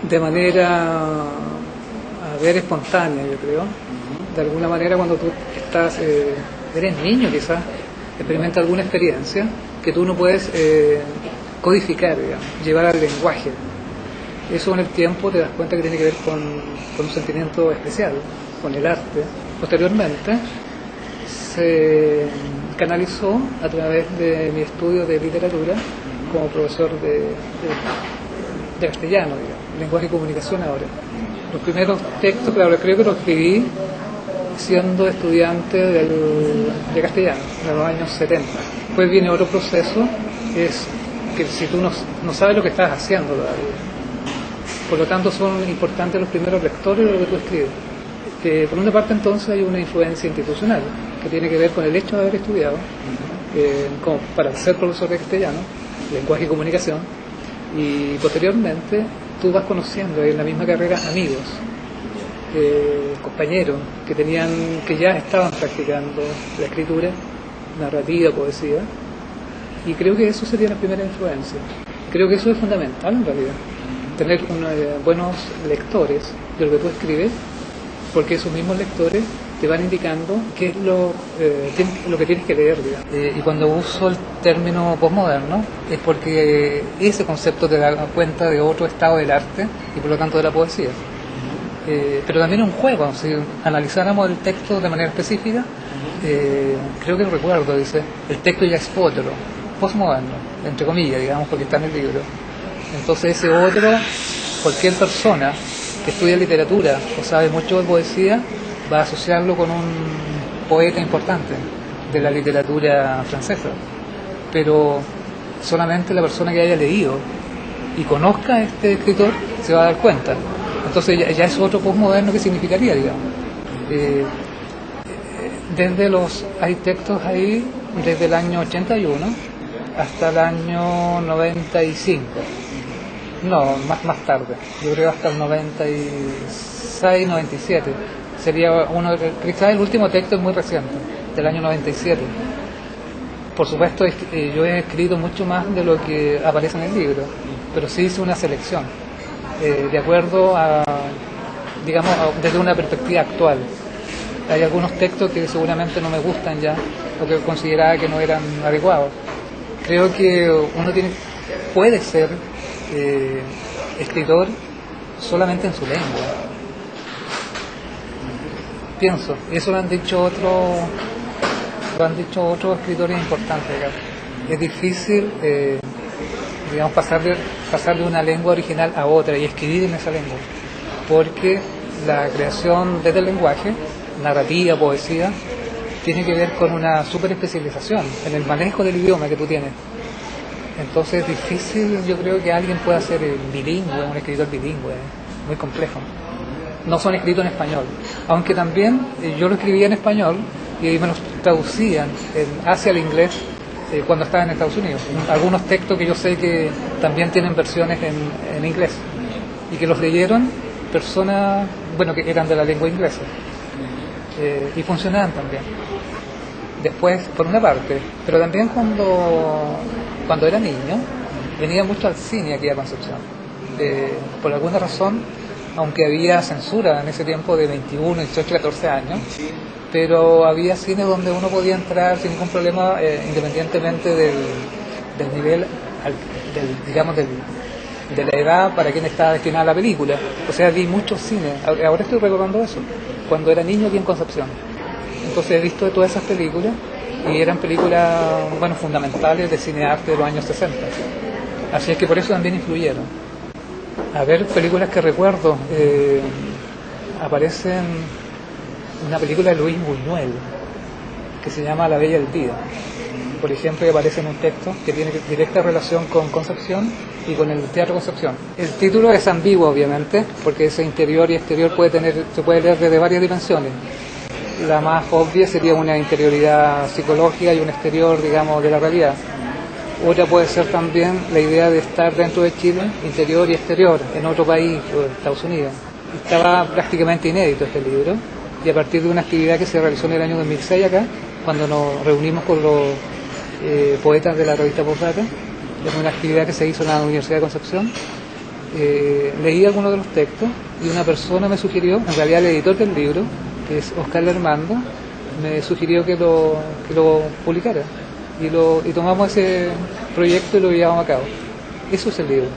de manera, a ver, espontánea, yo creo. De alguna manera, cuando tú estás, eres niño quizás, experimenta alguna experiencia que tú no puedes codificar, digamos, llevar al lenguaje. Eso con el tiempo te das cuenta que tiene que ver con un sentimiento especial, con el arte. Posteriormente se canalizó a través de mi estudio de literatura como profesor de castellano, digamos, lenguaje y comunicación ahora. Los primeros textos, claro, creo que los escribí siendo estudiante de castellano, en los años 70. Después viene otro proceso, es que si tú no sabes lo que estás haciendo todavía. Por lo tanto, son importantes los primeros lectores de lo que tú escribes. Que por una parte, entonces, hay una influencia institucional que tiene que ver con el hecho de haber estudiado, como para ser profesor de castellano, lenguaje y comunicación, y posteriormente tú vas conociendo en la misma carrera amigos, compañeros que ya estaban practicando la escritura, narrativa, poesía, y creo que eso sería la primera influencia. Creo que eso es fundamental en realidad, tener buenos lectores de lo que tú escribes, porque esos mismos lectores te van indicando qué es lo que tienes que leer, digamos. Y cuando uso el término posmoderno es porque ese concepto te da cuenta de otro estado del arte y por lo tanto de la poesía. Pero también es un juego, si analizáramos el texto de manera específica, creo que recuerdo, dice, el texto ya es otro, posmoderno, entre comillas, digamos, porque está en el libro. Entonces ese otro, cualquier persona que estudia literatura o sabe mucho de poesía, va a asociarlo con un poeta importante de la literatura francesa. Pero solamente la persona que haya leído y conozca a este escritor se va a dar cuenta. Entonces ya es otro postmoderno que significaría, digamos. Hay textos ahí desde el año 81 hasta el año 95. No, más tarde. Yo creo hasta el 96, 97. Sería quizás el último texto es muy reciente, del año 97. Por supuesto, yo he escrito mucho más de lo que aparece en el libro, pero sí hice una selección, de acuerdo a, digamos, desde una perspectiva actual. Hay algunos textos que seguramente no me gustan ya, o que consideraba que no eran adecuados. Creo que uno puede ser escritor solamente en su lengua. Pienso, eso lo han dicho otros escritores importantes acá. Es difícil, digamos, pasar de una lengua original a otra y escribir en esa lengua, porque la creación desde el lenguaje, narrativa, poesía, tiene que ver con una super especialización en el manejo del idioma que tú tienes. Entonces es difícil, yo creo, que alguien pueda ser bilingüe, un escritor bilingüe, muy complejo. No son escritos en español, aunque también yo lo escribía en español y me los traducían hacia el inglés cuando estaba en Estados Unidos. Algunos textos que yo sé que también tienen versiones en inglés y que los leyeron personas, bueno, que eran de la lengua inglesa, y funcionaban también. Después, por una parte, pero también cuando era niño, venía mucho al cine aquí a Concepción. Por alguna razón, aunque había censura en ese tiempo de 21, 18, 14 años, pero había cine donde uno podía entrar sin ningún problema, independientemente del nivel, digamos, de la edad para quien estaba destinada la película. O sea, vi muchos cines. Ahora estoy recordando eso, cuando era niño aquí en Concepción. Entonces he visto todas esas películas y eran películas, bueno, fundamentales de cinearte de los años 60. Así es que por eso también influyeron. A ver, películas que recuerdo, aparece una película de Luis Buñuel que se llama La Bella y el Día, por ejemplo, que aparece en un texto que tiene directa relación con Concepción y con el Teatro Concepción. El título es ambiguo, obviamente, porque ese interior y exterior se puede leer desde varias dimensiones. La más obvia sería una interioridad psicológica y un exterior, digamos, de la realidad. Otra puede ser también la idea de estar dentro de Chile, interior y exterior, en otro país, o en Estados Unidos. Estaba prácticamente inédito este libro, y a partir de una actividad que se realizó en el año 2006 acá, cuando nos reunimos con los poetas de la revista Postdata, es una actividad que se hizo en la Universidad de Concepción, leí algunos de los textos y una persona me sugirió, en realidad el editor del libro, que es Oscar Lermando, me sugirió que lo publicara y tomamos ese proyecto y lo llevamos a cabo. Eso es el libro.